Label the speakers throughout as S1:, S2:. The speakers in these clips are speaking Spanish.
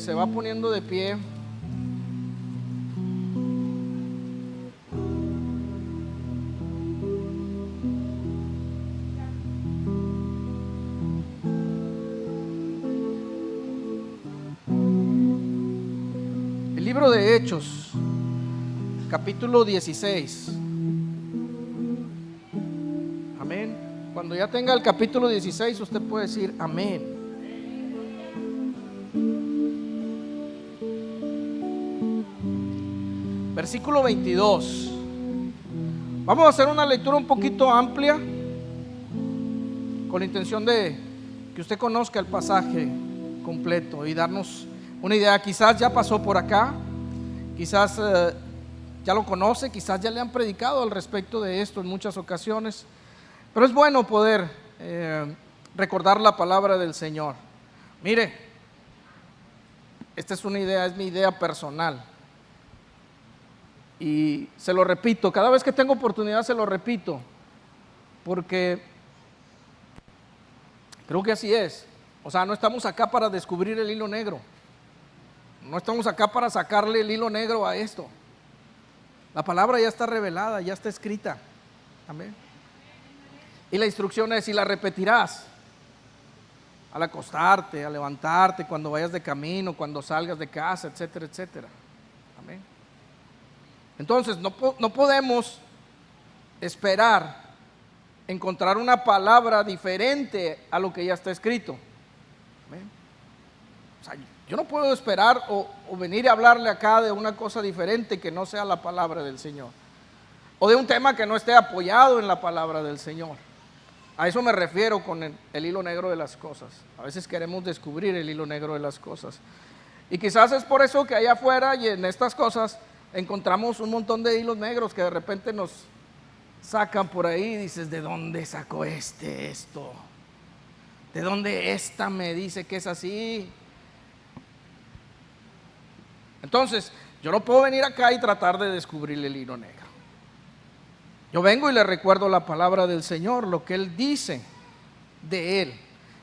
S1: se va poniendo de pie. El libro de Hechos, capítulo 16. Amén. Cuando ya tenga el capítulo 16, usted puede decir amén. Versículo 22. Vamos a hacer una lectura un poquito amplia, con la intención de que usted conozca el pasaje completo y darnos una idea. Quizás ya pasó por acá, quizás ya lo conoce, quizás ya le han predicado al respecto de esto en muchas ocasiones, pero es bueno poder recordar la palabra del Señor. Mire, esta es una idea, es mi idea personal. Y se lo repito, cada vez que tengo oportunidad se lo repito, porque creo que así es. O sea, no estamos acá para descubrir el hilo negro, no estamos acá para sacarle el hilo negro a esto. La palabra ya está revelada, ya está escrita. Amén. Y la instrucción es, y la repetirás al acostarte, al levantarte, cuando vayas de camino, cuando salgas de casa, etcétera, etcétera. Amén. Entonces no podemos esperar encontrar una palabra diferente a lo que ya está escrito. ¿Amén? O sea, yo no puedo esperar o venir a hablarle acá de una cosa diferente que no sea la palabra del Señor, o de un tema que no esté apoyado en la palabra del Señor. A eso me refiero con el hilo negro de las cosas. A veces queremos descubrir el hilo negro de las cosas, y quizás es por eso que allá afuera y en estas cosas encontramos un montón de hilos negros que de repente nos sacan por ahí y dices, ¿de dónde sacó esto? ¿De dónde esta me dice que es así? Entonces, yo no puedo venir acá y tratar de descubrir el hilo negro. Yo vengo y le recuerdo la palabra del Señor, lo que Él dice de Él,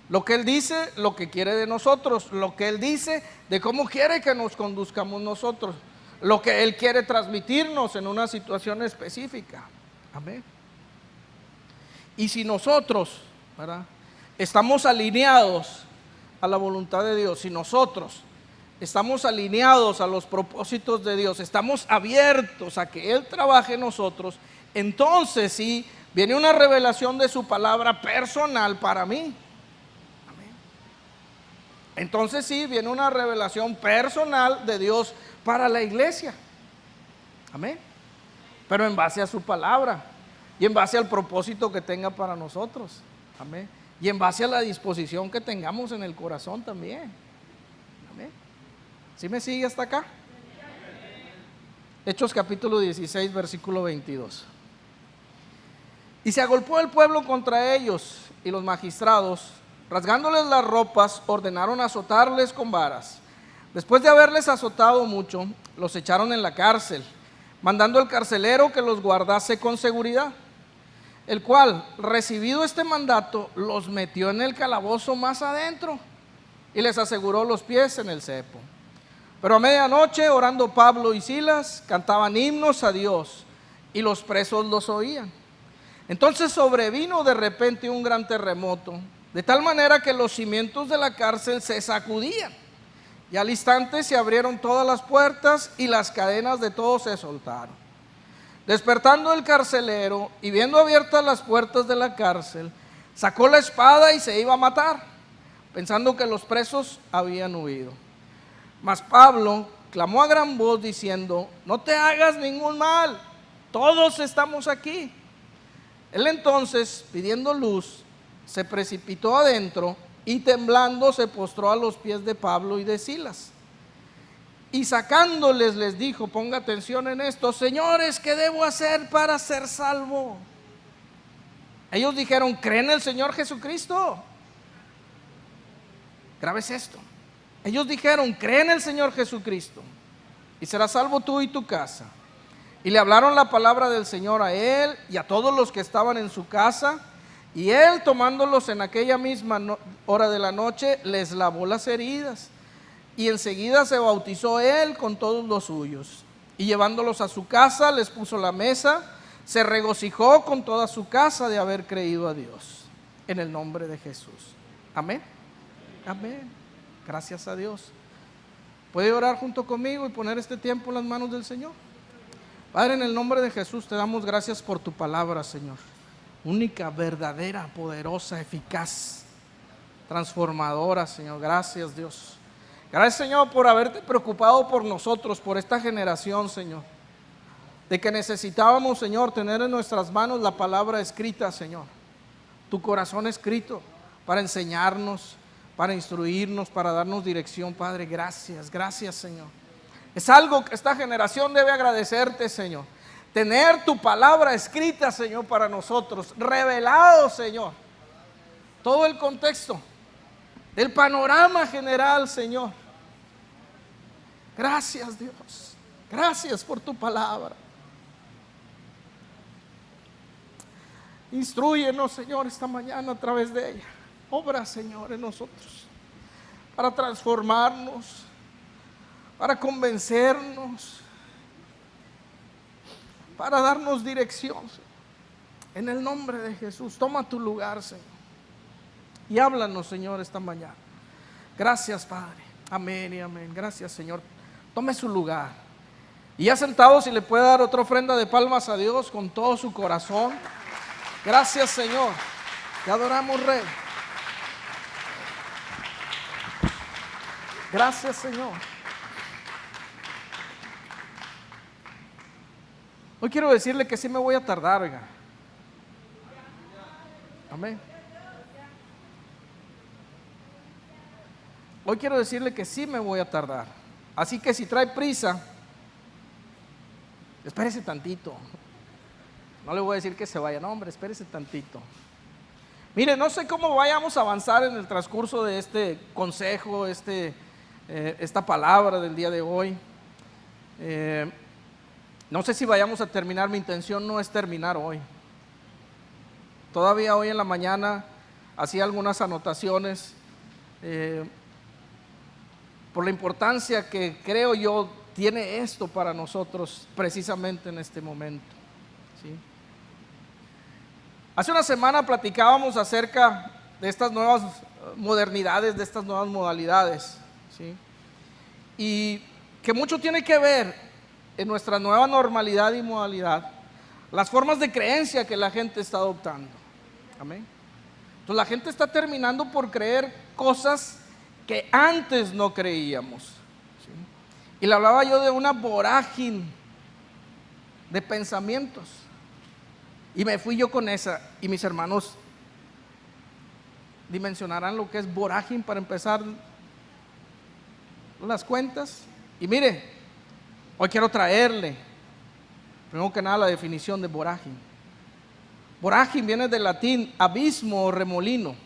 S1: lo que Él dice, lo que quiere de nosotros, lo que Él dice de cómo quiere que nos conduzcamos nosotros, lo que Él quiere transmitirnos en una situación específica. Amén. Y si nosotros, ¿verdad?, estamos alineados a la voluntad de Dios, si nosotros estamos alineados a los propósitos de Dios, estamos abiertos a que Él trabaje en nosotros, entonces sí viene una revelación de su palabra personal para mí. Amén. Entonces sí viene una revelación personal de Dios para la iglesia. Amén. Pero en base a su palabra y en base al propósito que tenga para nosotros. Amén. Y en base a la disposición que tengamos en el corazón también. Amén. ¿Sí me sigue hasta acá? Hechos capítulo 16, versículo 22. Y se agolpó el pueblo contra ellos, y los magistrados, rasgándoles las ropas, ordenaron azotarles con varas. Después de haberles azotado mucho, los echaron en la cárcel, mandando al carcelero que los guardase con seguridad, el cual, recibido este mandato, los metió en el calabozo más adentro y les aseguró los pies en el cepo. Pero a medianoche, orando Pablo y Silas, cantaban himnos a Dios, y los presos los oían. Entonces sobrevino de repente un gran terremoto, de tal manera que los cimientos de la cárcel se sacudían, y al instante se abrieron todas las puertas y las cadenas de todos se soltaron. Despertando el carcelero y viendo abiertas las puertas de la cárcel, sacó la espada y se iba a matar, pensando que los presos habían huido. Mas Pablo clamó a gran voz diciendo, no te hagas ningún mal, todos estamos aquí. Él entonces, pidiendo luz, se precipitó adentro y temblando se postró a los pies de Pablo y de Silas. Y sacándoles les dijo, ponga atención en esto, señores, ¿qué debo hacer para ser salvo? Ellos dijeron, ¿creen en el Señor Jesucristo? Grabes esto. Ellos dijeron, cree en el Señor Jesucristo y serás salvo tú y tu casa. Y le hablaron la palabra del Señor a él y a todos los que estaban en su casa. Y él, tomándolos en aquella misma hora de la noche, les lavó las heridas. y enseguida se bautizó él con todos los suyos. Y llevándolos a su casa, les puso la mesa, se regocijó con toda su casa de haber creído a Dios. En el nombre de Jesús. Amén. Amén. Gracias a Dios. ¿Puede orar junto conmigo y poner este tiempo en las manos del Señor? Padre, en el nombre de Jesús te damos gracias por tu palabra, Señor. Única, verdadera, poderosa, eficaz, transformadora, Señor. Gracias, Dios. Gracias, Señor, por haberte preocupado por nosotros, por esta generación, Señor. De que necesitábamos, Señor, tener en nuestras manos la palabra escrita, Señor. Tu corazón escrito para enseñarnos, para instruirnos, para darnos dirección, Padre. Gracias, gracias, Señor. Es algo que esta generación debe agradecerte, Señor. Tener tu palabra escrita, Señor, para nosotros, revelado, Señor. Todo el contexto, el panorama general, Señor. Gracias, Dios. Gracias por tu palabra. Instrúyenos, Señor, esta mañana a través de ella. Obra, Señor, en nosotros, para transformarnos, para convencernos, para darnos dirección, Señor. En el nombre de Jesús, toma tu lugar, Señor, y háblanos, Señor, esta mañana. Gracias, Padre. Amén y amén. Gracias, Señor. Tome su lugar. Y ya sentado, si le puede dar otra ofrenda de palmas a Dios con todo su corazón. Gracias, Señor. Te adoramos, Rey. Gracias, Señor. Hoy quiero decirle que sí me voy a tardar, oiga. Amén. Hoy quiero decirle que sí me voy a tardar. Así que si trae prisa, espérese tantito. No le voy a decir que se vaya, no, hombre, espérese tantito. Mire, no sé cómo vayamos a avanzar en el transcurso de este consejo, esta palabra del día de hoy. No sé si vayamos a terminar. Mi intención no es terminar hoy. Todavía hoy en la mañana hacía algunas anotaciones por la importancia que creo yo tiene esto para nosotros precisamente en este momento, ¿sí? Hace una semana platicábamos acerca de estas nuevas modernidades, de estas nuevas modalidades, ¿sí? Y que mucho tiene que ver en nuestra nueva normalidad y modalidad, las formas de creencia que la gente está adoptando. Amén. Entonces la gente está terminando por creer cosas que antes no creíamos, ¿sí? Y le hablaba yo de una vorágine de pensamientos. Y me fui yo con esa, y mis hermanos dimensionarán lo que es vorágine para empezar las cuentas. Y mire, hoy quiero traerle, primero que nada, la definición de vorágine. Vorágine viene del latín abismo o remolino.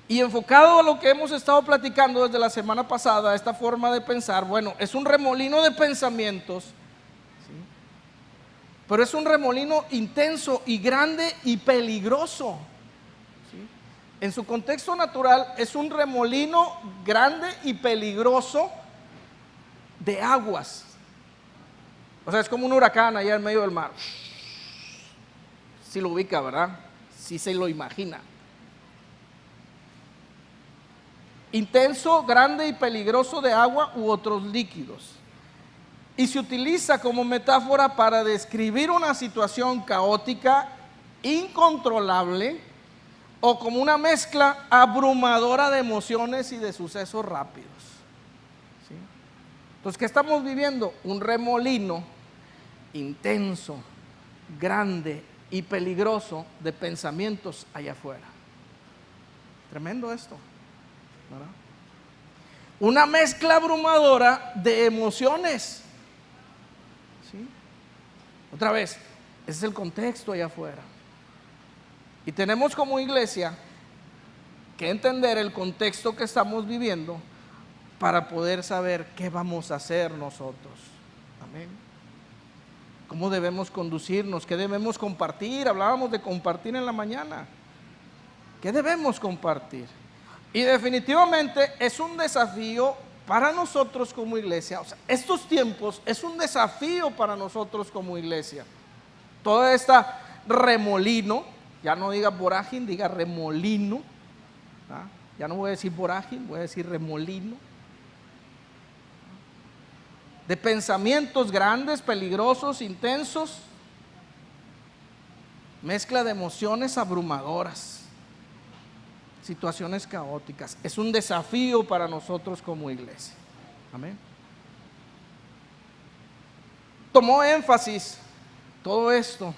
S1: Y enfocado a lo que hemos estado platicando desde la semana pasada, esta forma de pensar, bueno, es un remolino de pensamientos, ¿sí? Pero es un remolino intenso y grande y peligroso, ¿sí? En su contexto natural es un remolino grande y peligroso de aguas. O sea, es como un huracán allá en medio del mar. Si lo ubica, ¿verdad? Si se lo imagina. Intenso, grande y peligroso de agua u otros líquidos. Y se utiliza como metáfora para describir una situación caótica, incontrolable, o como una mezcla abrumadora de emociones y de sucesos rápidos, ¿sí? Entonces, ¿qué estamos viviendo? Un remolino intenso, grande y peligroso de pensamientos allá afuera. Tremendo esto, ¿verdad? Una mezcla abrumadora de emociones, ¿sí? Otra vez, ese es el contexto allá afuera. Y tenemos como iglesia que entender el contexto que estamos viviendo para poder saber qué vamos a hacer nosotros. Amén. ¿Cómo debemos conducirnos? ¿Qué debemos compartir? Hablábamos de compartir en la mañana. ¿Qué debemos compartir? Y definitivamente es un desafío para nosotros como iglesia, o sea, estos tiempos es un desafío para nosotros como iglesia. Toda esta remolino, ya no diga vorágine, diga remolino, ¿ah? Ya no voy a decir vorágine, voy a decir remolino, de pensamientos grandes, peligrosos, intensos, mezcla de emociones abrumadoras, situaciones caóticas. Es un desafío para nosotros como iglesia. Amén. Tomó énfasis todo esto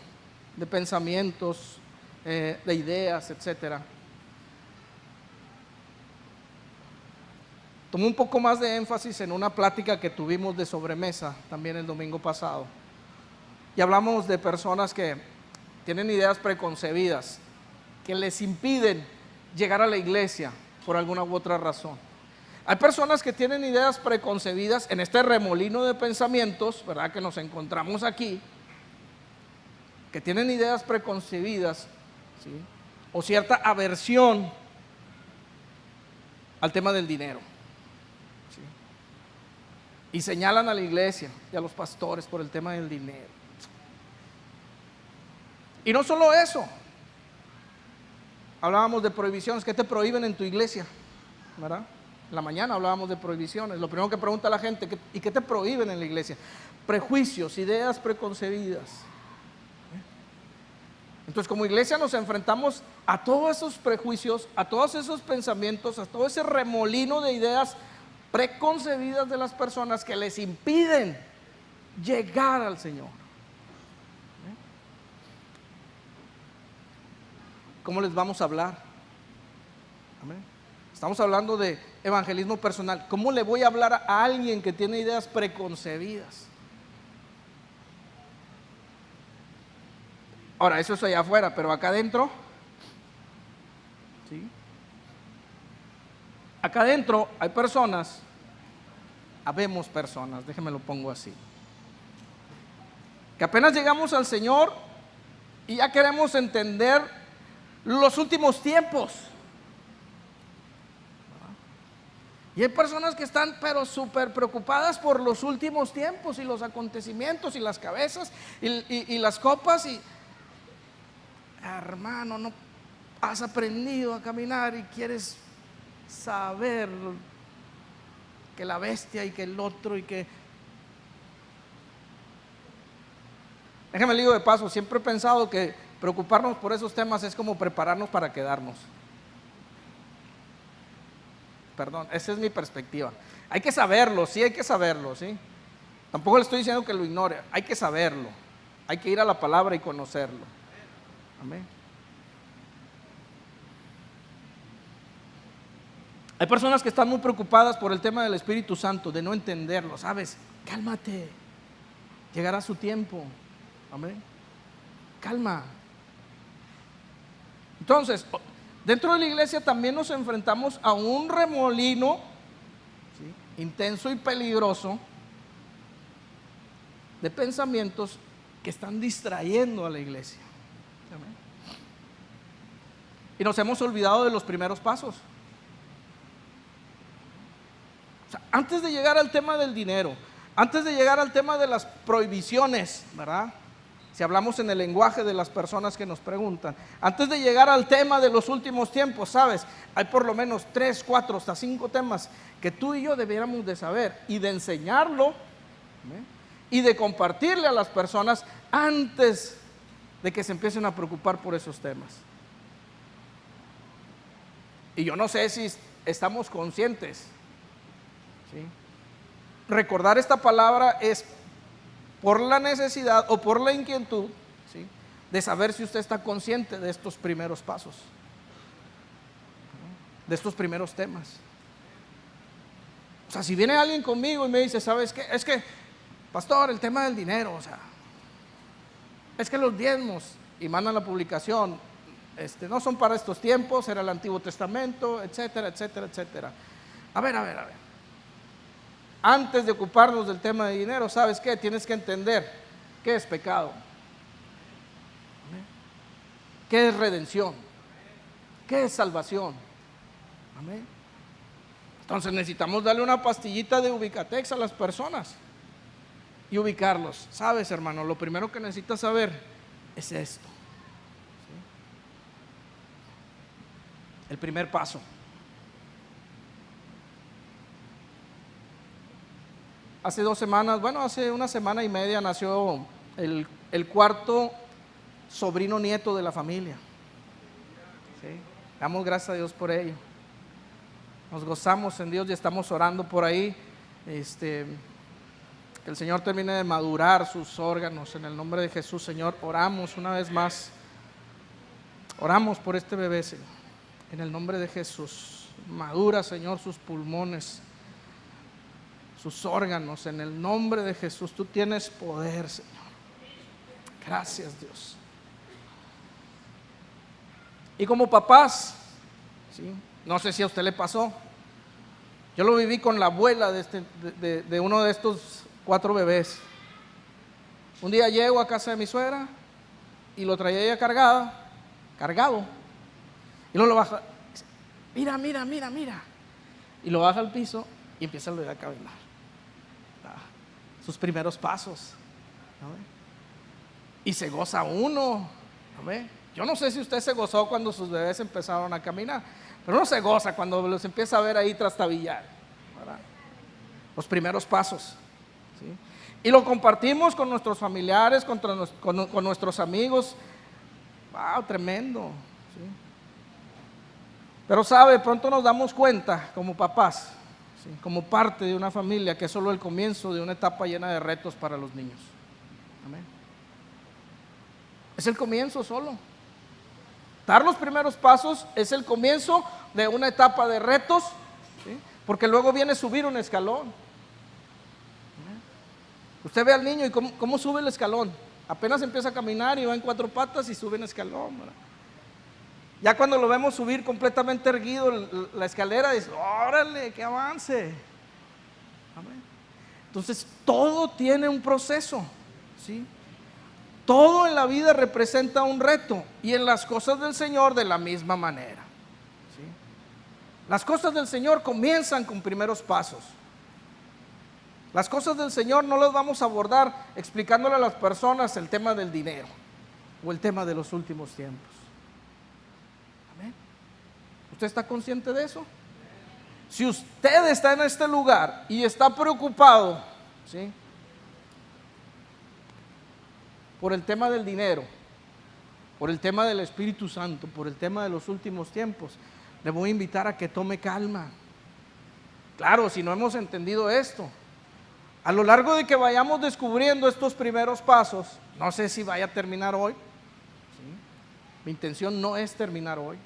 S1: de pensamientos, de ideas, etcétera. Tomó un poco más de énfasis en una plática que tuvimos de sobremesa también el domingo pasado. Y hablamos de personas que tienen ideas preconcebidas, que les impiden llegar a la iglesia por alguna u otra razón. Hay personas que tienen ideas preconcebidas en este remolino de pensamientos, ¿verdad?, que nos encontramos aquí, que tienen ideas preconcebidas, ¿sí?, o cierta aversión al tema del dinero, ¿sí?, y señalan a la iglesia y a los pastores por el tema del dinero. Y no solo eso, hablábamos de prohibiciones. ¿Qué te prohíben en tu iglesia? ¿Verdad? En la mañana hablábamos de prohibiciones. Lo primero que pregunta la gente, ¿y qué te prohíben en la iglesia? Prejuicios, ideas preconcebidas. Entonces, como iglesia nos enfrentamos a todos esos prejuicios, a todos esos pensamientos, a todo ese remolino de ideas preconcebidas de las personas que les impiden llegar al Señor. ¿Cómo les vamos a hablar? Amén. Estamos hablando de evangelismo personal. ¿Cómo le voy a hablar a alguien que tiene ideas preconcebidas? Ahora, eso es allá afuera, pero acá adentro, ¿sí?, acá adentro hay personas, habemos personas, déjenme lo pongo así, que apenas llegamos al Señor y ya queremos entender los últimos tiempos. Y hay personas que están pero súper preocupadas por los últimos tiempos y los acontecimientos y las cabezas y las copas. Y hermano, no has aprendido a caminar y quieres saber que la bestia y que el otro y que... Déjame le digo de paso, siempre he pensado que preocuparnos por esos temas es como prepararnos para quedarnos. Perdón, esa es mi perspectiva. Hay que saberlo, sí hay que saberlo, ¿sí? Tampoco le estoy diciendo que lo ignore, hay que saberlo. Hay que ir a la palabra y conocerlo. Amén. Hay personas que están muy preocupadas por el tema del Espíritu Santo, de no entenderlo, ¿sabes? Cálmate, llegará su tiempo. Amén. Calma. Entonces, dentro de la iglesia también nos enfrentamos a un remolino, ¿sí?, intenso y peligroso de pensamientos que están distrayendo a la iglesia. Amén. Y nos hemos olvidado de los primeros pasos. O sea, antes de llegar al tema del dinero, antes de llegar al tema de las prohibiciones, ¿verdad?, si hablamos en el lenguaje de las personas que nos preguntan, antes de llegar al tema de los últimos tiempos, ¿sabes? Hay por lo menos 3, 4, hasta 5 temas que tú y yo debiéramos de saber y de enseñarlo, ¿sí?, y de compartirle a las personas antes de que se empiecen a preocupar por esos temas. Y yo no sé si estamos conscientes, ¿sí? Recordar esta palabra es por la necesidad o por la inquietud, ¿sí?, de saber si usted está consciente de estos primeros pasos, de estos primeros temas. O sea, si viene alguien conmigo y me dice, ¿sabes qué? Es que, pastor, el tema del dinero, o sea, es que los diezmos, y mandan la publicación, no son para estos tiempos, era el Antiguo Testamento, etcétera, etcétera, etcétera. A ver. Antes de ocuparnos del tema de dinero, ¿sabes qué? Tienes que entender qué es pecado, qué es redención, qué es salvación. Amén. Entonces necesitamos darle una pastillita de Ubicatex a las personas y ubicarlos. Sabes, hermano, lo primero que necesitas saber es esto. ¿Sí? El primer paso. Hace 2 semanas, hace 1 semana y media nació el cuarto sobrino nieto de la familia. ¿Sí? Damos gracias a Dios por ello. Nos gozamos en Dios y estamos orando por ahí. Que el Señor termine de madurar sus órganos en el nombre de Jesús. Señor, oramos una vez más. Oramos por este bebé, Señor, en el nombre de Jesús. Madura, Señor, sus pulmones, sus órganos, en el nombre de Jesús. Tú tienes poder, Señor. Gracias, Dios. Y como papás, ¿sí? No sé si a usted le pasó. Yo lo viví con la abuela de uno de estos 4 bebés. Un día llego a casa de mi suegra y lo traía ella cargado. Y luego lo baja. Mira. Y lo baja al piso y empieza a caminar. Sus primeros pasos. ¿No? Y se goza uno. ¿No? Yo no sé si usted se gozó cuando sus bebés empezaron a caminar, pero uno se goza cuando los empieza a ver ahí trastabillar, ¿verdad? Los primeros pasos. ¿Sí? Y lo compartimos con nuestros familiares, con nuestros amigos. ¡Wow! Tremendo. ¿Sí? Pero sabe, pronto nos damos cuenta como papás, ¿sí? Como parte de una familia, que es solo el comienzo de una etapa llena de retos para los niños. Amén. Es el comienzo solo. Dar los primeros pasos es el comienzo de una etapa de retos, ¿sí? Porque luego viene subir un escalón. Usted ve al niño y cómo sube el escalón. Apenas empieza a caminar y va en 4 patas y sube un escalón, ¿verdad? Ya cuando lo vemos subir completamente erguido la escalera, dice, órale, que avance. Amén. Entonces todo tiene un proceso, ¿sí? Todo en la vida representa un reto, y en las cosas del Señor de la misma manera. ¿Sí? Las cosas del Señor comienzan con primeros pasos. Las cosas del Señor no las vamos a abordar explicándole a las personas el tema del dinero o el tema de los últimos tiempos. Amén. ¿Usted está consciente de eso? Si usted está en este lugar y está preocupado, ¿sí?, por el tema del dinero, por el tema del Espíritu Santo, por el tema de los últimos tiempos, le voy a invitar a que tome calma. Claro, si no hemos entendido esto, a lo largo de que vayamos descubriendo estos primeros pasos, no sé si vaya a terminar hoy, ¿sí? Mi intención no es terminar hoy.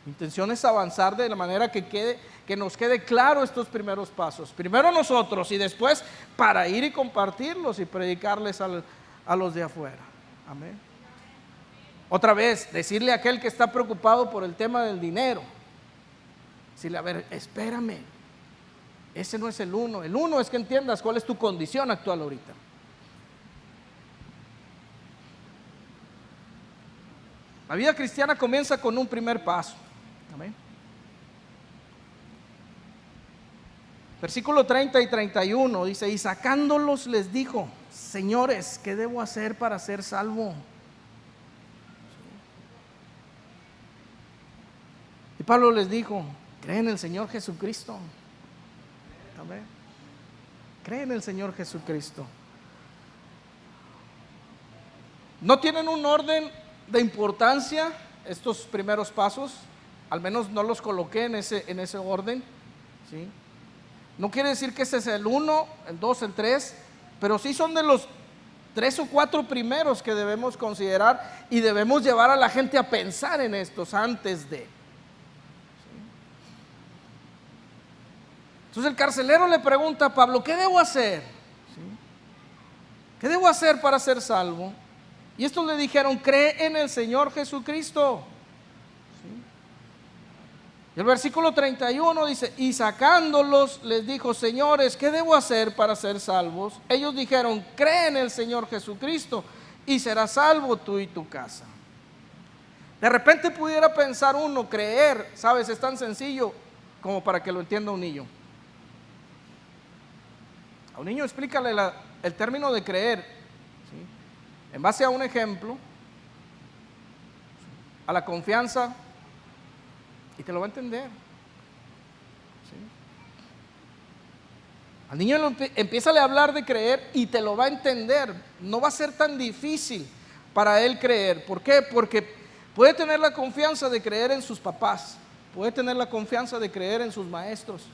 S1: Mi intención es avanzar de la manera que nos quede claro estos primeros pasos. Primero nosotros y después para ir y compartirlos y predicarles a los de afuera. Amén. Otra vez, decirle a aquel que está preocupado por el tema del dinero, decirle, a ver, espérame, ese no es el uno. El uno es que entiendas cuál es tu condición actual ahorita. La vida cristiana comienza con un primer paso. Amén. Versículo 30 y 31 dice, y sacándolos les dijo, señores, ¿qué debo hacer para ser salvo? Y Pablo les dijo, cree en el Señor Jesucristo. Amén. Cree en el Señor Jesucristo. No tienen un orden de importancia estos primeros pasos, al menos no los coloqué en ese orden, ¿sí? No quiere decir que ese es el 1, el 2, el 3, pero sí son de los 3 o 4 primeros que debemos considerar y debemos llevar a la gente a pensar en estos antes de. ¿Sí? Entonces el carcelero le pregunta a Pablo, ¿qué debo hacer? ¿Sí? ¿Qué debo hacer para ser salvo? Y estos le dijeron, cree en el Señor Jesucristo. ¿Sí? Y el versículo 31 dice, y sacándolos les dijo, señores, ¿qué debo hacer para ser salvos? Ellos dijeron, cree en el Señor Jesucristo y serás salvo tú y tu casa. De repente pudiera pensar uno, creer, ¿sabes? Es tan sencillo. como para que lo entienda un niño. A un niño explícale el término de creer, ¿sí?, en base a un ejemplo, a la confianza, y te lo va a entender. ¿Sí? Al niño empieza a hablar de creer y te lo va a entender. No va a ser tan difícil para él creer. ¿Por qué? Porque puede tener la confianza de creer en sus papás, puede tener la confianza de creer en sus maestros, ¿sí?,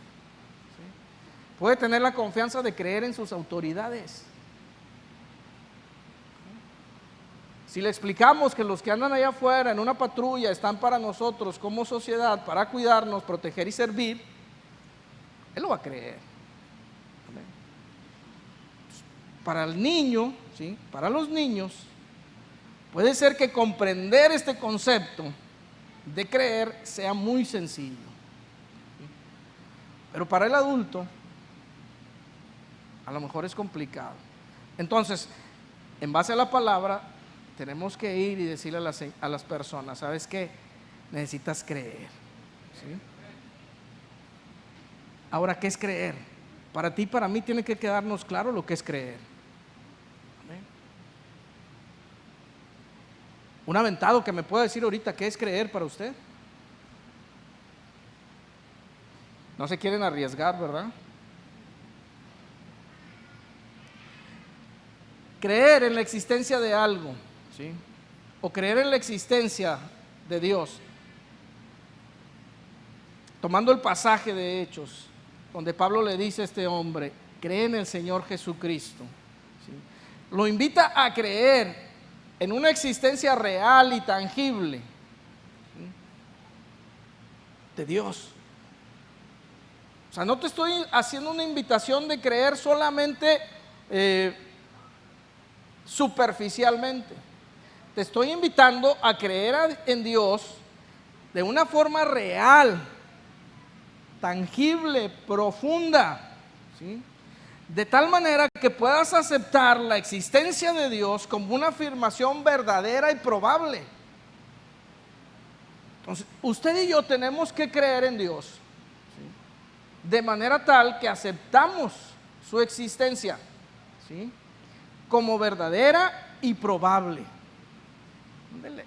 S1: puede tener la confianza de creer en sus autoridades. Si le explicamos que los que andan allá afuera en una patrulla están para nosotros como sociedad, para cuidarnos, proteger y servir, él lo va a creer. ¿Amén? Para el niño, ¿sí?, para los niños, puede ser que comprender este concepto de creer sea muy sencillo, ¿sí?, pero para el adulto a lo mejor es complicado. Entonces, en base a la palabra, tenemos que ir y decirle a las personas, ¿sabes qué? Necesitas creer, ¿sí? Ahora, ¿qué es creer? Para ti y para mí tiene que quedarnos claro lo que es creer. ¿Amén? Un aventado que me pueda decir ahorita qué es creer para usted. No se quieren arriesgar, ¿verdad? Creer en la existencia de algo, ¿sí?, o creer en la existencia de Dios. Tomando el pasaje de Hechos, donde Pablo le dice a este hombre, cree en el Señor Jesucristo, ¿sí?, lo invita a creer en una existencia real y tangible, ¿sí?, de Dios. O sea, no te estoy haciendo una invitación de creer solamente superficialmente. Te estoy invitando a creer en Dios de una forma real, tangible, profunda, ¿sí?, de tal manera que puedas aceptar la existencia de Dios como una afirmación verdadera y probable. Entonces, usted y yo tenemos que creer en Dios, ¿sí?, de manera tal que aceptamos su existencia, ¿sí?, como verdadera y probable.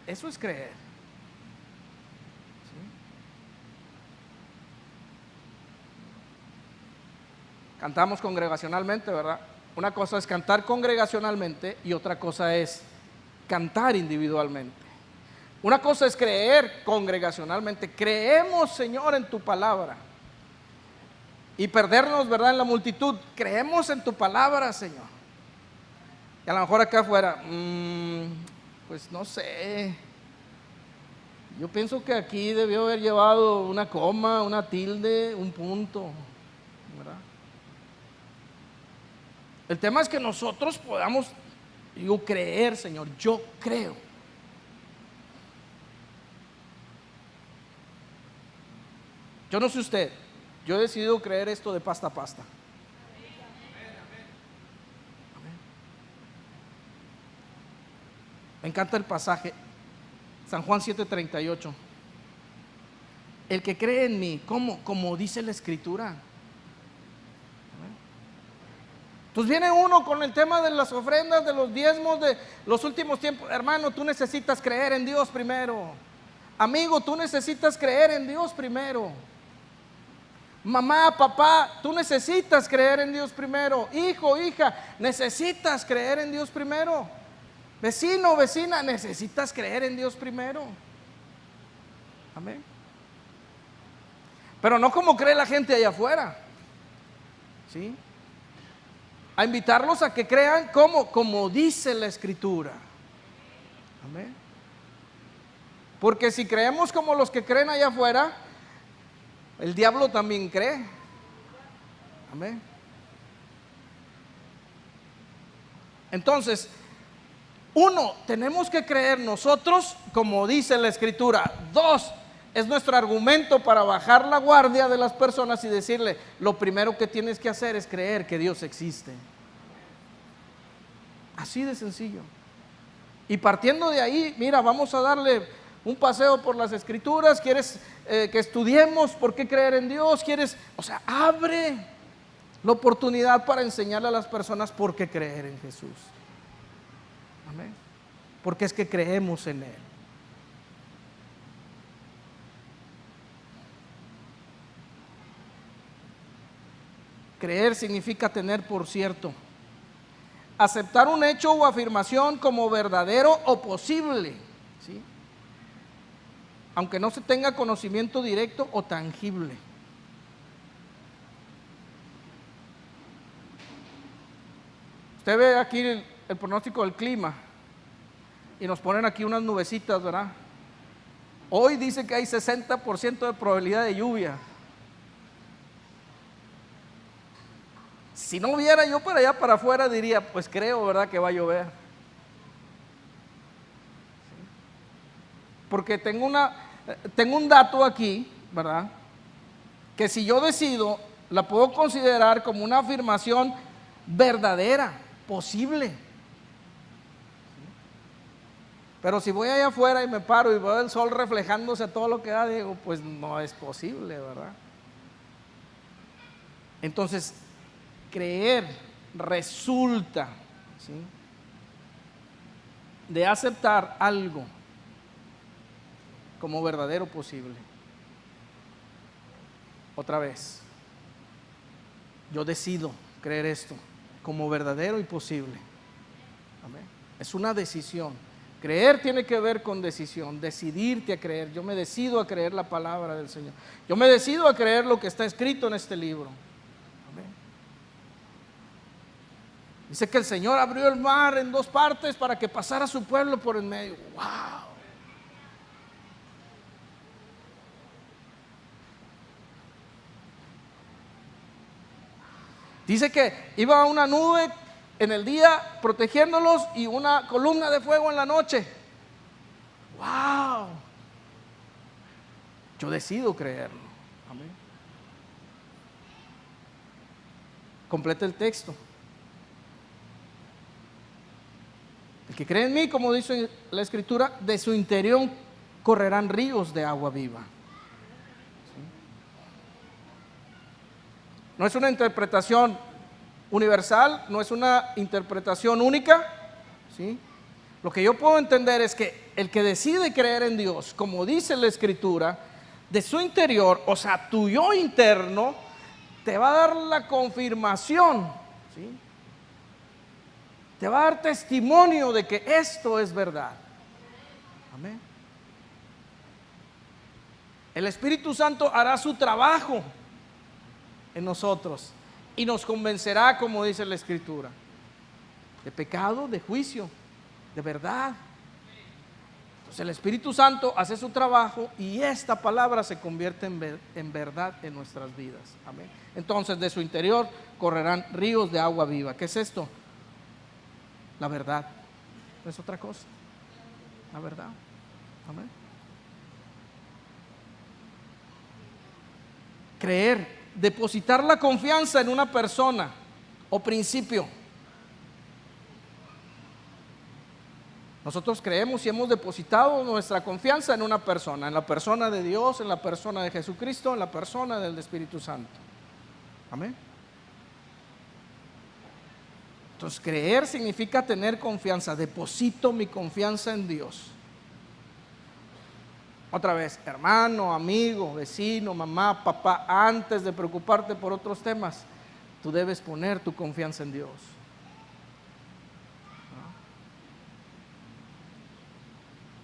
S1: Eso es creer. ¿Sí? Cantamos congregacionalmente, ¿verdad? Una cosa es cantar congregacionalmente y otra cosa es cantar individualmente. Una cosa es creer congregacionalmente. Creemos, Señor, en tu palabra. Y perdernos, ¿verdad?, en la multitud. Creemos en tu palabra, Señor. Y a lo mejor acá afuera, pues no sé, yo pienso que aquí debió haber llevado una coma, una tilde, un punto, ¿verdad? El tema es que nosotros podamos, digo, creer, Señor, yo creo. Yo no sé usted, yo he decidido creer esto de pasta a pasta. Me encanta el pasaje, San Juan 7:38. El que cree en mí, ¿cómo? Como dice la Escritura. Entonces viene uno con el tema de las ofrendas, de los diezmos, de los últimos tiempos. Hermano, tú necesitas creer en Dios primero. Amigo, tú necesitas creer en Dios primero. Mamá, papá, tú necesitas creer en Dios primero. Hijo, hija, necesitas creer en Dios primero. Vecino, vecina, necesitas creer en Dios primero. Amén. Pero no como cree la gente allá afuera, ¿sí? A invitarlos a que crean como dice la Escritura. Amén. Porque si creemos como los que creen allá afuera, el diablo también cree. Amén. Entonces, uno, tenemos que creer nosotros como dice la Escritura. Dos, es nuestro argumento para bajar la guardia de las personas y decirle, lo primero que tienes que hacer es creer que Dios existe. Así de sencillo. Y partiendo de ahí, mira, vamos a darle un paseo por las Escrituras, quieres que estudiemos por qué creer en Dios, abre la oportunidad para enseñarle a las personas por qué creer en Jesús. Amén. Porque es que creemos en Él. Creer significa tener por cierto, aceptar un hecho o afirmación como verdadero o posible, ¿sí? Aunque no se tenga conocimiento directo o tangible. Usted ve aquí el pronóstico del clima y nos ponen aquí unas nubecitas, ¿verdad? Hoy dice que hay 60% de probabilidad de lluvia. Si no viera yo para allá para afuera diría, pues creo, ¿verdad?, que va a llover. Porque tengo un dato aquí, ¿verdad?, que si yo decido, la puedo considerar como una afirmación verdadera, posible. Pero si voy allá afuera y me paro y veo el sol reflejándose a todo lo que da, digo, pues no es posible, ¿verdad? Entonces, creer resulta, ¿sí?, de aceptar algo como verdadero posible. Otra vez, yo decido creer esto como verdadero y posible. Amén. Es una decisión. Creer tiene que ver con decisión, decidirte a creer. Yo me decido a creer la palabra del Señor. Yo me decido a creer lo que está escrito en este libro. Amén. Dice que el Señor abrió el mar en dos partes para que pasara su pueblo por en medio. ¡Wow! Dice que iba una nube en el día protegiéndolos y una columna de fuego en la noche. ¡Wow! Yo decido creerlo. Amén. Completa el texto. El que cree en mí, como dice la Escritura, de su interior correrán ríos de agua viva. No es una interpretación universal, no es una interpretación única, ¿sí? Lo que yo puedo entender es que el que decide creer en Dios, como dice la Escritura, de su interior, o sea, tu yo interno, te va a dar la confirmación, ¿sí?, te va a dar testimonio de que esto es verdad. Amén. El Espíritu Santo hará su trabajo en nosotros y nos convencerá, como dice la Escritura, de pecado, de juicio, de verdad. Entonces el Espíritu Santo hace su trabajo y esta palabra se convierte en verdad en nuestras vidas. Amén. Entonces de su interior correrán ríos de agua viva. ¿Qué es esto? La verdad. No es otra cosa. La verdad. Amén. Creer, depositar la confianza en una persona o principio. Nosotros creemos y hemos depositado nuestra confianza en una persona, en la persona de Dios, en la persona de Jesucristo, en la persona del Espíritu Santo. Amén. Entonces, creer significa tener confianza. Deposito mi confianza en Dios. Otra vez, hermano, amigo, vecino, mamá, papá, antes de preocuparte por otros temas, tú debes poner tu confianza en Dios.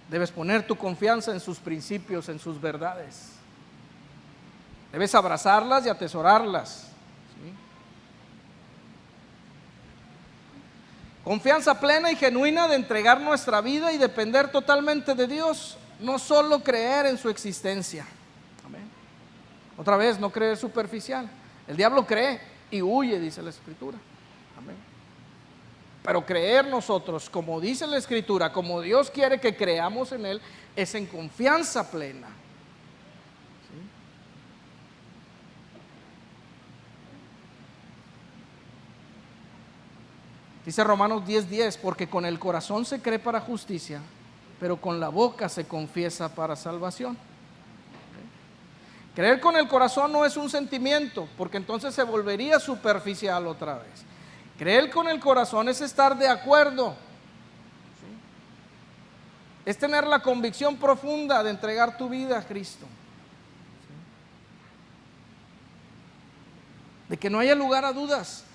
S1: Debes poner tu confianza en sus principios, en sus verdades. Debes abrazarlas y atesorarlas. ¿Sí? Confianza plena y genuina de entregar nuestra vida y depender totalmente de Dios. No solo creer en su existencia. Amén. Otra vez, no creer superficial. El diablo cree y huye, dice la Escritura. Amén. Pero creer nosotros, como dice la Escritura, como Dios quiere que creamos en Él, es en confianza plena. ¿Sí? Dice Romanos 10:10, porque con el corazón se cree para justicia, pero con la boca se confiesa para salvación. Creer con el corazón no es un sentimiento, porque entonces se volvería superficial otra vez. Creer con el corazón es estar de acuerdo, ¿sí? Es tener la convicción profunda de entregar tu vida a Cristo, ¿sí? De que no haya lugar a dudas,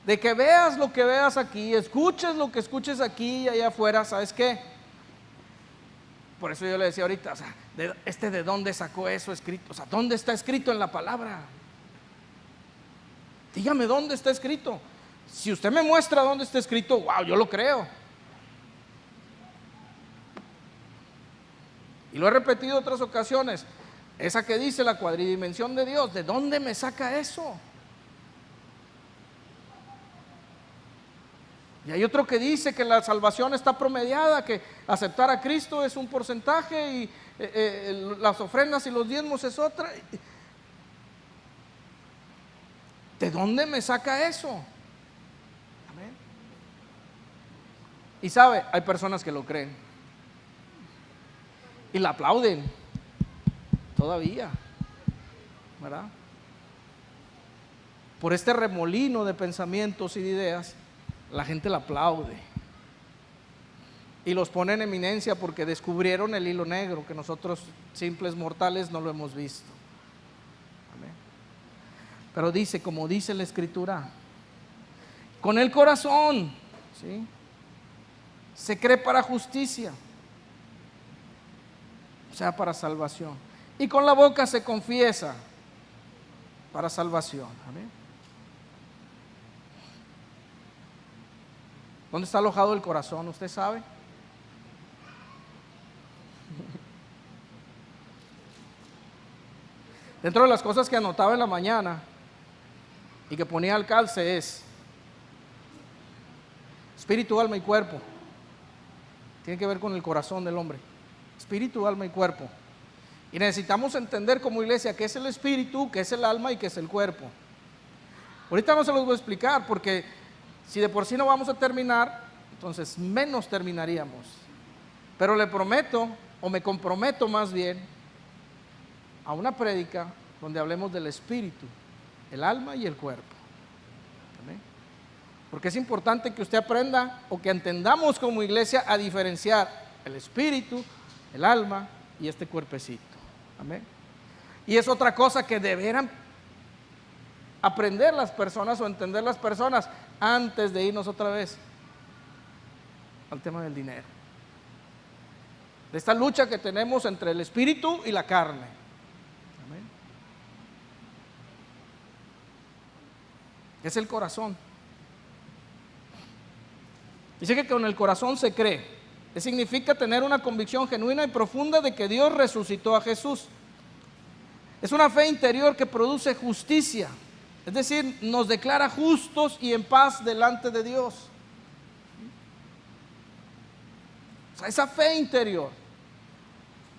S1: de que veas lo que veas aquí, escuches lo que escuches aquí y allá afuera. ¿Sabes qué? Por eso yo le decía ahorita, o sea, ¿de dónde sacó eso escrito? O sea, ¿dónde está escrito en la palabra? Dígame dónde está escrito. Si usted me muestra dónde está escrito, wow, yo lo creo. Y lo he repetido en otras ocasiones. Esa que dice la cuadridimensión de Dios, ¿de dónde me saca eso? Y hay otro que dice que la salvación está promediada, que aceptar a Cristo es un porcentaje y las ofrendas y los diezmos es otra. ¿De dónde me saca eso? Amén. Y sabe, hay personas que lo creen y la aplauden todavía, ¿verdad? Por este remolino de pensamientos y de ideas, la gente la aplaude y los pone en eminencia porque descubrieron el hilo negro que nosotros simples mortales no lo hemos visto. Amén. Pero dice, como dice la Escritura, con el corazón, ¿sí?, se cree para justicia, o sea, para salvación, y con la boca se confiesa para salvación. Amén. ¿Dónde está alojado el corazón? ¿Usted sabe? Dentro de las cosas que anotaba en la mañana y que ponía al calce es espíritu, alma y cuerpo. Tiene que ver con el corazón del hombre. Espíritu, alma y cuerpo. Y necesitamos entender como iglesia qué es el espíritu, qué es el alma y qué es el cuerpo. Ahorita no se los voy a explicar porque si de por sí no vamos a terminar, entonces menos terminaríamos. Pero le prometo, o me comprometo más bien, a una prédica donde hablemos del espíritu, el alma y el cuerpo. ¿Amén? Porque es importante que usted aprenda o que entendamos como iglesia a diferenciar el espíritu, el alma y este cuerpecito. Amén. Y es otra cosa que deberán aprender las personas o entender las personas antes de irnos otra vez al tema del dinero, de esta lucha que tenemos entre el espíritu y la carne. Amén. Es el corazón. Dice que con el corazón se cree. Significa tener una convicción genuina y profunda de que Dios resucitó a Jesús. Es una fe interior que produce justicia. Es decir, nos declara justos y en paz delante de Dios. O sea, esa fe interior,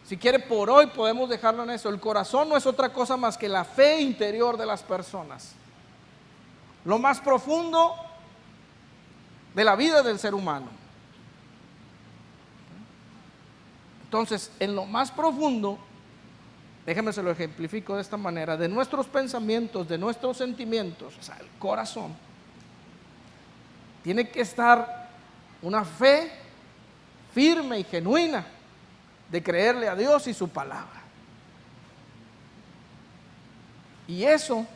S1: si quiere por hoy podemos dejarlo en eso. El corazón no es otra cosa más que la fe interior de las personas. Lo más profundo de la vida del ser humano. Entonces, en lo más profundo, déjeme se lo ejemplifico de esta manera, de nuestros pensamientos, de nuestros sentimientos, o sea, el corazón, tiene que estar una fe firme y genuina de creerle a Dios y su palabra. Y eso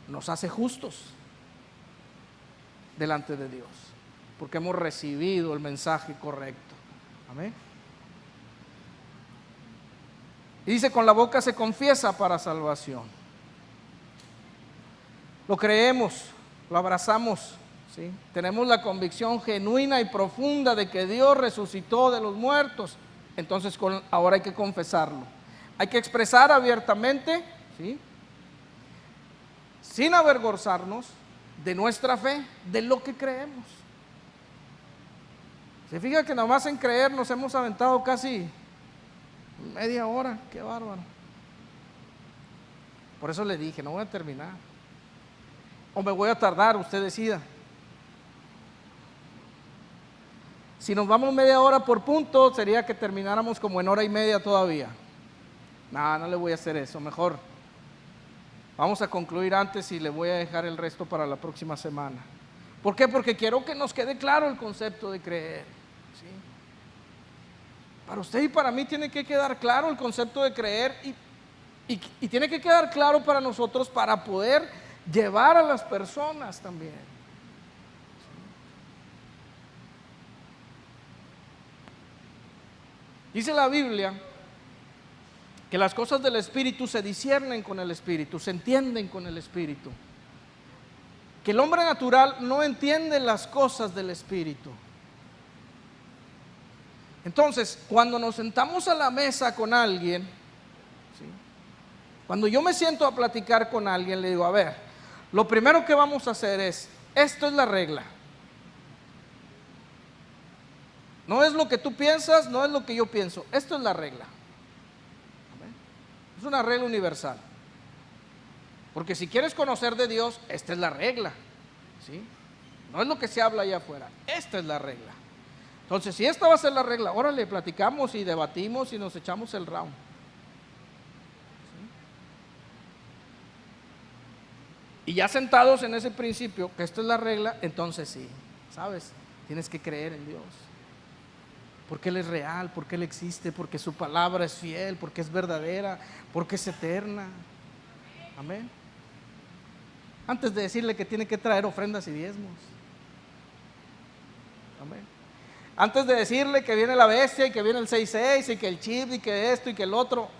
S1: nos hace justos delante de Dios, porque hemos recibido el mensaje correcto. Amén. Y dice, con la boca se confiesa para salvación. Lo creemos, lo abrazamos, ¿sí? Tenemos la convicción genuina y profunda de que Dios resucitó de los muertos. Entonces ahora hay que confesarlo. Hay que expresar abiertamente, ¿sí?, sin avergonzarnos de nuestra fe, de lo que creemos. Se fija que nada más en creer nos hemos aventado casi media hora. Qué bárbaro. Por eso le dije, no voy a terminar, o me voy a tardar, usted decida. Si nos vamos media hora por punto, sería que termináramos como en hora y media todavía. No le voy a hacer eso, mejor vamos a concluir antes y le voy a dejar el resto para la próxima semana. ¿Por qué? Porque quiero que nos quede claro el concepto de creer, ¿sí? Para usted y para mí tiene que quedar claro el concepto de creer y tiene que quedar claro para nosotros para poder llevar a las personas también. Dice la Biblia que las cosas del Espíritu se disciernen con el Espíritu, se entienden con el Espíritu. Que el hombre natural no entiende las cosas del Espíritu. Entonces, cuando nos sentamos a la mesa con alguien, ¿sí? Cuando yo me siento a platicar con alguien, le digo, a ver, lo primero que vamos a hacer es, esto es la regla. No es lo que tú piensas, no es lo que yo pienso, esto es la regla. Es una regla universal. Porque si quieres conocer de Dios, esta es la regla, ¿sí? No es lo que se habla allá afuera, esta es la regla. Entonces, si esta va a ser la regla, órale, platicamos y debatimos y nos echamos el round, ¿sí? Y ya sentados en ese principio, que esta es la regla, entonces sí, ¿sabes? Tienes que creer en Dios. Porque Él es real, porque Él existe, porque su palabra es fiel, porque es verdadera, porque es eterna. Amén. Antes de decirle que tiene que traer ofrendas y diezmos. Amén. Antes de decirle que viene la bestia y que viene el 6-6 y que el chip y que esto y que el otro.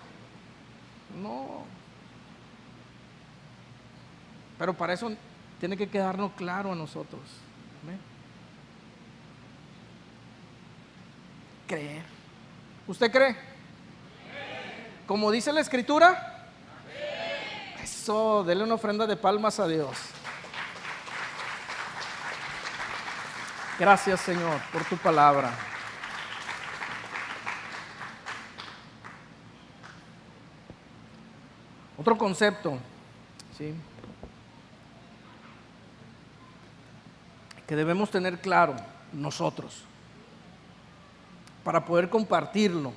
S1: No. Pero para eso tiene que quedarnos claro a nosotros. Amén. Creer. ¿Usted cree? Como dice la Escritura. Eso, dele una ofrenda de palmas a Dios. Gracias, Señor, por tu palabra. Otro concepto, ¿sí?, que debemos tener claro nosotros para poder compartirlo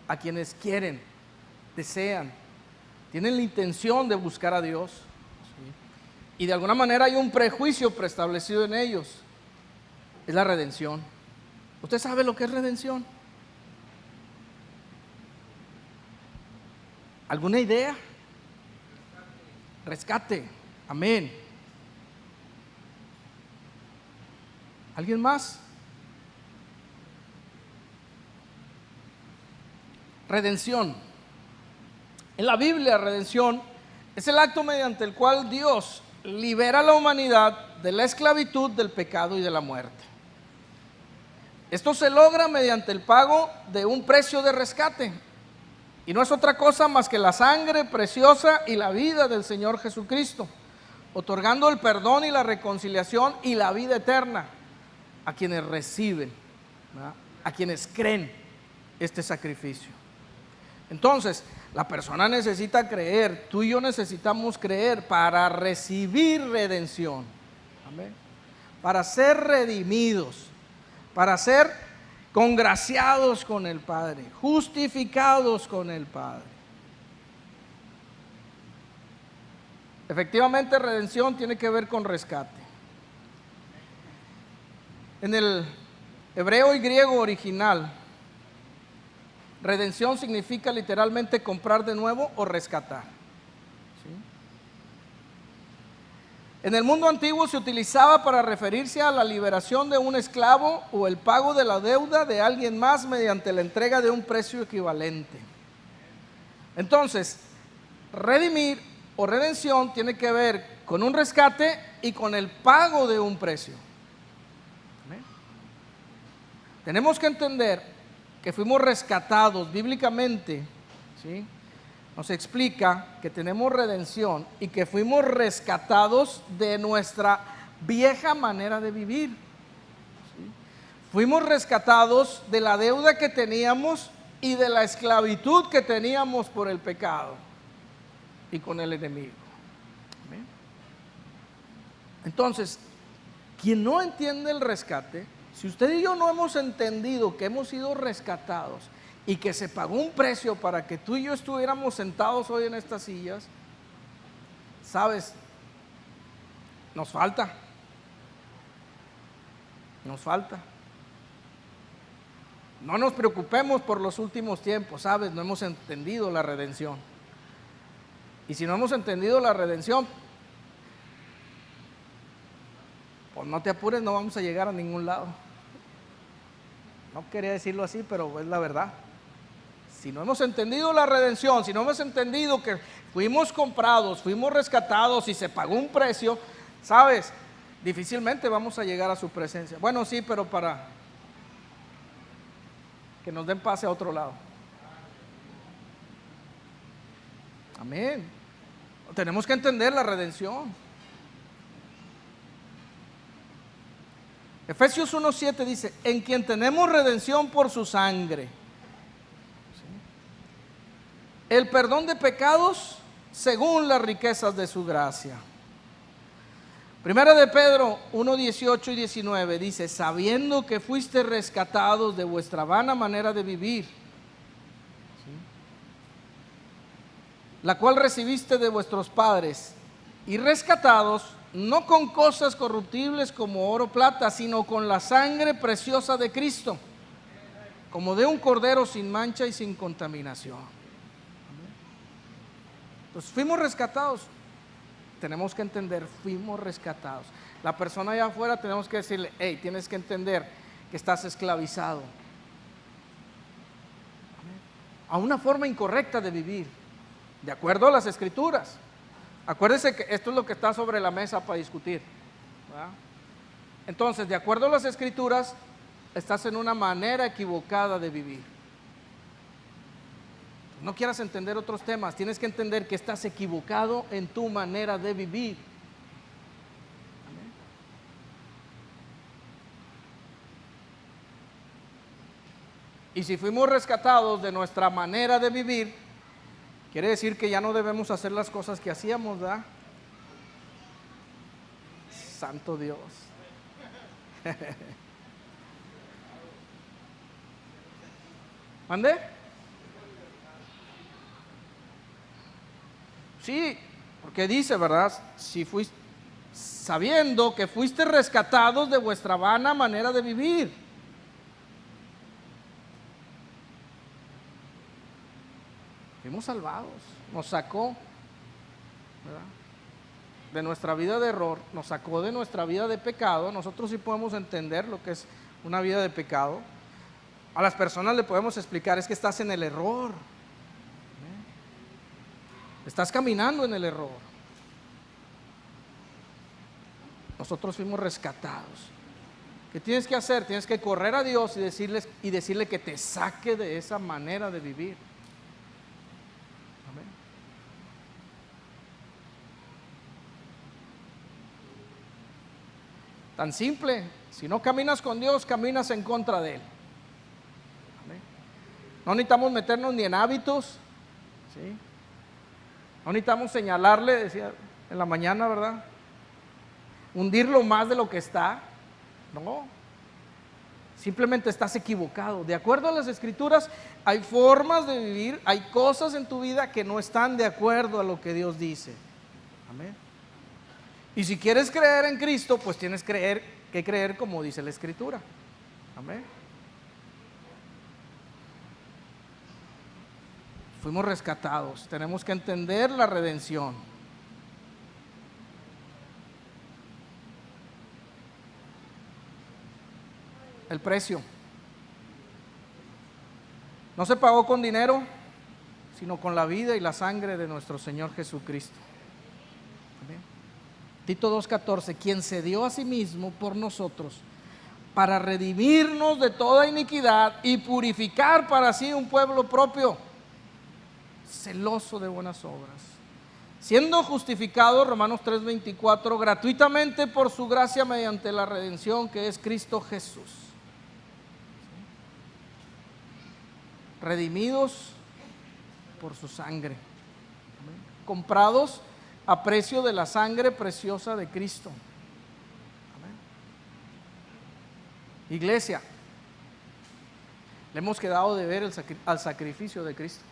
S1: a quienes quieren, desean, tienen la intención de buscar a Dios, ¿sí?, y de alguna manera hay un prejuicio preestablecido en ellos, es la redención. ¿Usted sabe lo que es redención? ¿Alguna idea? Rescate. Amén. ¿Alguien más? Redención. En la Biblia, redención es el acto mediante el cual Dios libera a la humanidad de la esclavitud, del pecado y de la muerte. Esto se logra mediante el pago de un precio de rescate, y no es otra cosa más que la sangre preciosa y la vida del Señor Jesucristo, otorgando el perdón y la reconciliación y la vida eterna a quienes reciben, ¿verdad?, a quienes creen este sacrificio. Entonces, la persona necesita creer, tú y yo necesitamos creer para recibir redención. Amén. Para ser redimidos, para ser congraciados con el Padre, justificados con el Padre. Efectivamente, redención tiene que ver con rescate. En el hebreo y griego original, redención significa literalmente comprar de nuevo o rescatar, ¿sí? En el mundo antiguo se utilizaba para referirse a la liberación de un esclavo o el pago de la deuda de alguien más mediante la entrega de un precio equivalente. Entonces, redimir o redención tiene que ver con un rescate y con el pago de un precio. ¿Amén? Tenemos que entender que fuimos rescatados bíblicamente, ¿sí? Nos explica que tenemos redención y que fuimos rescatados de nuestra vieja manera de vivir, ¿sí? Fuimos rescatados de la deuda que teníamos y de la esclavitud que teníamos por el pecado y con el enemigo. ¿Amén? Entonces, quien no entiende el rescate Si usted y yo no hemos entendido que hemos sido rescatados y que se pagó un precio para que tú y yo estuviéramos sentados hoy en estas sillas, ¿sabes? Nos falta. Nos falta. No nos preocupemos por los últimos tiempos, ¿sabes? No hemos entendido la redención. Y si no hemos entendido la redención, pues no te apures, no vamos a llegar a ningún lado. No quería decirlo así, pero es la verdad. Si no hemos entendido la redención, si no hemos entendido que fuimos comprados, fuimos rescatados y se pagó un precio, ¿sabes? Difícilmente vamos a llegar a su presencia. Bueno, sí, pero para que nos den pase a otro lado. Amén. Tenemos que entender la redención. Efesios 1:7 dice, en quien tenemos redención por su sangre. El perdón de pecados según las riquezas de su gracia. Primera de Pedro 1:18 y 19 dice, sabiendo que fuiste rescatados de vuestra vana manera de vivir, la cual recibiste de vuestros padres, y rescatados no con cosas corruptibles como oro o plata, sino con la sangre preciosa de Cristo, como de un cordero sin mancha y sin contaminación. Entonces fuimos rescatados. Tenemos que entender, fuimos rescatados. La persona allá afuera tenemos que decirle, hey, tienes que entender que estás esclavizado a una forma incorrecta de vivir, de acuerdo a las Escrituras. Acuérdese que esto es lo que está sobre la mesa para discutir, ¿verdad? Entonces, de acuerdo a las Escrituras, estás en una manera equivocada de vivir. No quieras entender otros temas, tienes que entender que estás equivocado en tu manera de vivir. ¿Amén? Y si fuimos rescatados de nuestra manera de vivir, quiere decir que ya no debemos hacer las cosas que hacíamos, ¿verdad? Santo Dios. ¿Mande? Sí, porque dice, ¿verdad? Si fuiste, sabiendo que fuiste rescatados de vuestra vana manera de vivir. Fuimos salvados, nos sacó, ¿verdad?, de nuestra vida de error, nos sacó de nuestra vida de pecado. Nosotros sí podemos entender lo que es una vida de pecado. A las personas le podemos explicar, es que estás en el error. Estás caminando en el error. Nosotros fuimos rescatados. ¿Qué tienes que hacer? Tienes que correr a Dios y decirle que te saque de esa manera de vivir. Amén. Tan simple. Si no caminas con Dios, caminas en contra de Él. Amén. No necesitamos meternos ni en hábitos, ¿sí? No necesitamos señalarle, decía en la mañana, ¿verdad? Hundirlo más de lo que está. No. Simplemente estás equivocado. De acuerdo a las Escrituras, hay formas de vivir, hay cosas en tu vida que no están de acuerdo a lo que Dios dice. Amén. Y si quieres creer en Cristo, pues tienes que creer como dice la Escritura. Amén. Fuimos rescatados, tenemos que entender la redención. El precio no se pagó con dinero, sino con la vida y la sangre de nuestro Señor Jesucristo. Amén. Tito 2:14, quien se dio a sí mismo por nosotros para redimirnos de toda iniquidad y purificar para sí un pueblo propio, celoso de buenas obras, siendo justificado, Romanos 3:24, gratuitamente por su gracia mediante la redención que es Cristo Jesús. Redimidos por su sangre, comprados a precio de la sangre preciosa de Cristo. Iglesia, le hemos quedado de ver al sacrificio de Cristo.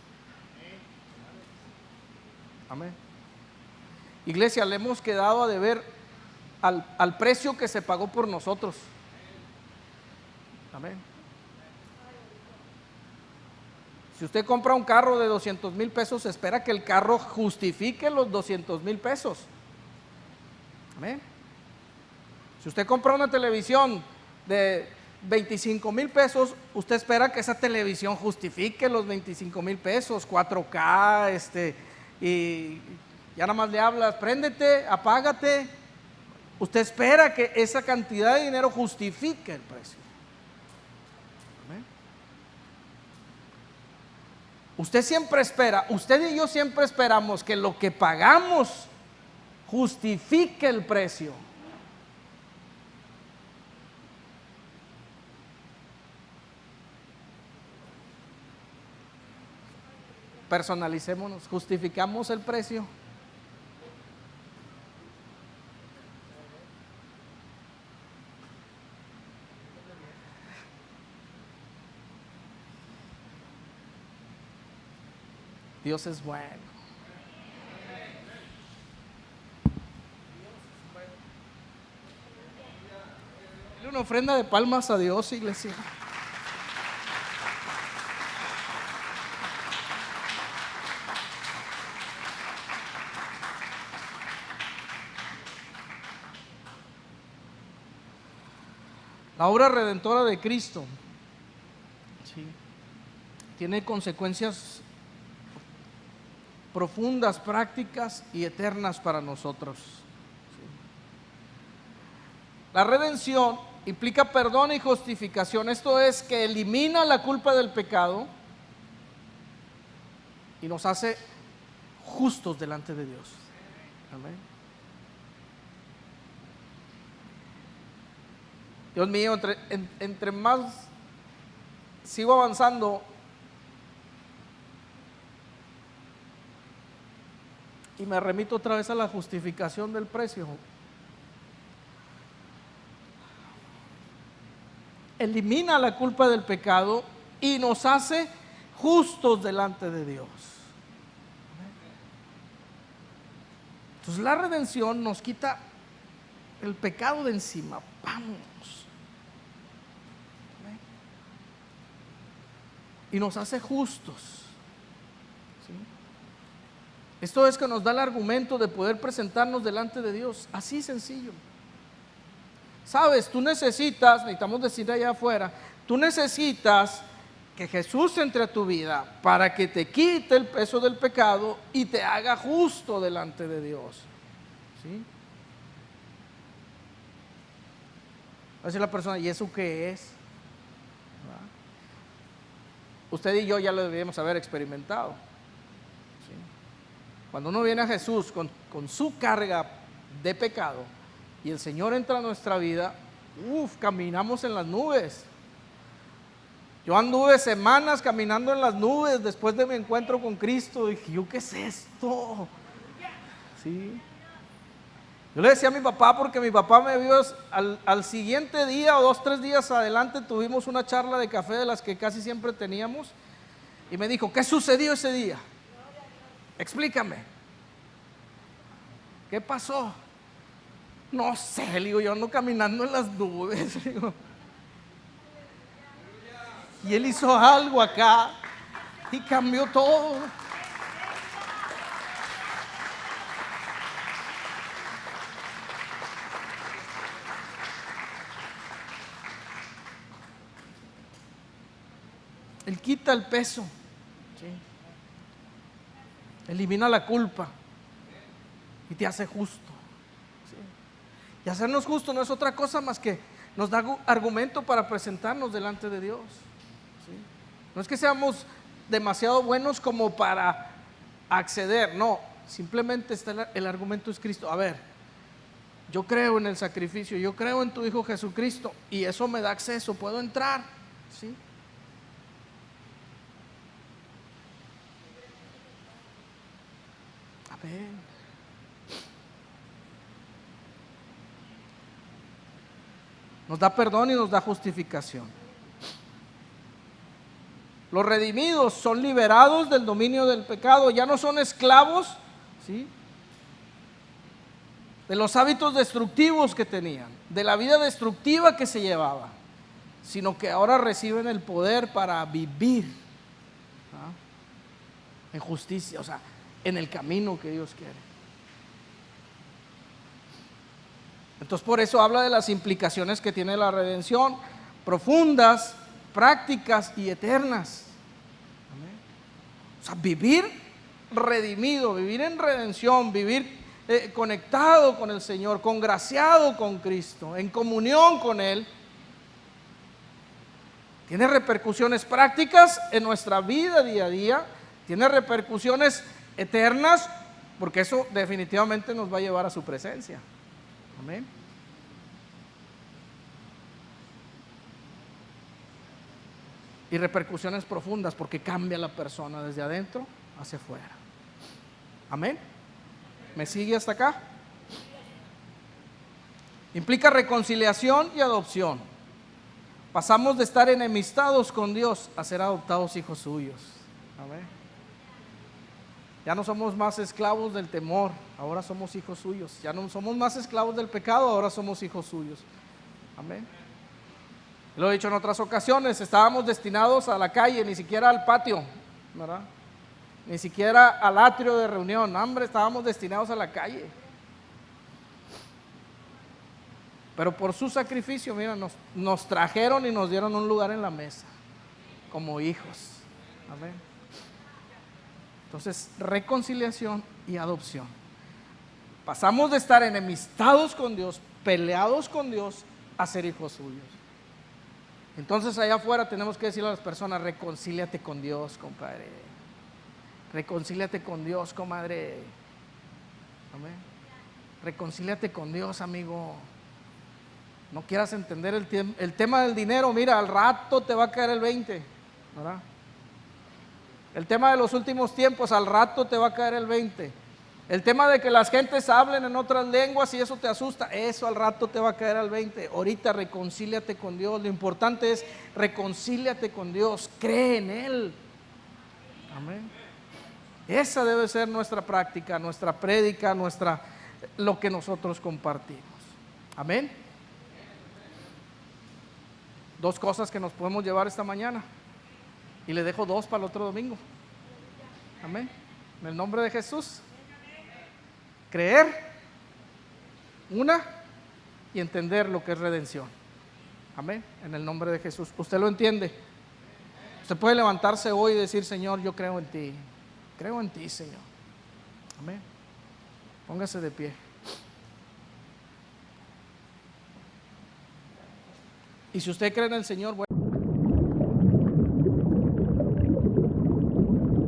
S1: Amén. Iglesia, le hemos quedado a deber al precio que se pagó por nosotros. Amén. Si usted compra un carro de 200,000 pesos, espera que el carro justifique los 200,000 pesos. Amén. Si usted compra una televisión de 25,000 pesos, usted espera que esa televisión justifique los 25,000 pesos, 4K, y ya nada más le hablas, préndete, apágate. Usted espera que esa cantidad de dinero justifique el precio. Amén. Usted siempre espera, usted y yo siempre esperamos que lo que pagamos justifique el precio. Personalicémonos, justificamos el precio. Dios es bueno. Dale una ofrenda de palmas a Dios, iglesia. La obra redentora de Cristo, ¿sí?, tiene consecuencias profundas, prácticas y eternas para nosotros. ¿Sí? La redención implica perdón y justificación. Esto es que elimina la culpa del pecado y nos hace justos delante de Dios. Amén. Dios mío, entre más sigo avanzando y me remito otra vez a la justificación del precio, elimina la culpa del pecado y nos hace justos delante de Dios. Entonces la redención nos quita el pecado de encima. Vamos. Y nos hace justos. ¿Sí? Esto es que nos da el argumento de poder presentarnos delante de Dios. Así sencillo. Sabes, necesitamos decir allá afuera, tú necesitas que Jesús entre a tu vida para que te quite el peso del pecado y te haga justo delante de Dios. ¿Sí? Va a decir la persona, ¿y eso qué es? ¿Verdad? Usted y yo ya lo debíamos haber experimentado. ¿Sí? Cuando uno viene a Jesús con su carga de pecado y el Señor entra a nuestra vida, caminamos en las nubes. Yo anduve semanas caminando en las nubes después de mi encuentro con Cristo. Dije, ¿yo qué es esto? ¿Sí? Yo le decía a mi papá, porque mi papá me vio al siguiente día o 2, 3 días adelante, tuvimos una charla de café de las que casi siempre teníamos, y me dijo, ¿qué sucedió ese día? Explícame. ¿Qué pasó? No sé, le digo, yo ando caminando en las nubes. Digo. Y él hizo algo acá y cambió todo. Él quita el peso, ¿sí? Elimina la culpa y te hace justo, ¿sí? Y hacernos justo no es otra cosa más que nos da argumento para presentarnos delante de Dios, ¿sí? No es que seamos demasiado buenos como para acceder, no, simplemente está el argumento es Cristo. A ver, yo creo en el sacrificio, yo creo en tu Hijo Jesucristo y eso me da acceso, puedo entrar, ¿sí? Amén. Nos da perdón y nos da justificación. Los redimidos son liberados del dominio del pecado, ya no son esclavos, ¿sí?, de los hábitos destructivos que tenían, de la vida destructiva que se llevaba, sino que ahora reciben el poder para vivir, ¿ah?, en justicia, o sea, en el camino que Dios quiere. Entonces, por eso habla de las implicaciones que tiene la redención, profundas, prácticas y eternas. Amén. O sea, vivir redimido, vivir en redención, vivir conectado con el Señor, congraciado con Cristo, en comunión con Él, tiene repercusiones prácticas en nuestra vida día a día, tiene repercusiones eternas, porque eso definitivamente nos va a llevar a su presencia. Amén. Y repercusiones profundas, porque cambia la persona desde adentro hacia afuera. Amén. ¿Me sigue hasta acá? Implica reconciliación y adopción. Pasamos de estar enemistados con Dios a ser adoptados hijos suyos. Amén. Ya no somos más esclavos del temor, ahora somos hijos suyos. Ya no somos más esclavos del pecado, ahora somos hijos suyos. Amén. Lo he dicho en otras ocasiones, estábamos destinados a la calle, ni siquiera al patio, ¿verdad? Ni siquiera al atrio de reunión. Hombre, estábamos destinados a la calle. Pero por su sacrificio, mira, nos trajeron y nos dieron un lugar en la mesa, como hijos. Amén. Entonces, reconciliación y adopción. Pasamos de estar enemistados con Dios, peleados con Dios, a ser hijos suyos. Entonces, allá afuera tenemos que decirle a las personas: reconcíliate con Dios, compadre. Reconcíliate con Dios, comadre. Amén. Reconcíliate con Dios, amigo. No quieras entender el tema del dinero. Mira, al rato te va a caer el 20, ¿verdad? El tema de los últimos tiempos, al rato te va a caer el 20. El tema de que las gentes hablen en otras lenguas y eso te asusta, eso al rato te va a caer al 20. Ahorita reconcíliate con Dios. Lo importante es reconcíliate con Dios, cree en Él. Amén. Esa debe ser nuestra práctica, nuestra prédica, lo que nosotros compartimos. Amén. Dos cosas que nos podemos llevar esta mañana, y le dejo dos para el otro domingo. Amén. En el nombre de Jesús. Creer, una, y entender lo que es redención. Amén. En el nombre de Jesús. ¿Usted lo entiende? Usted puede levantarse hoy y decir: Señor, yo creo en ti. Creo en ti, Señor. Amén. Póngase de pie. Y si usted cree en el Señor, bueno.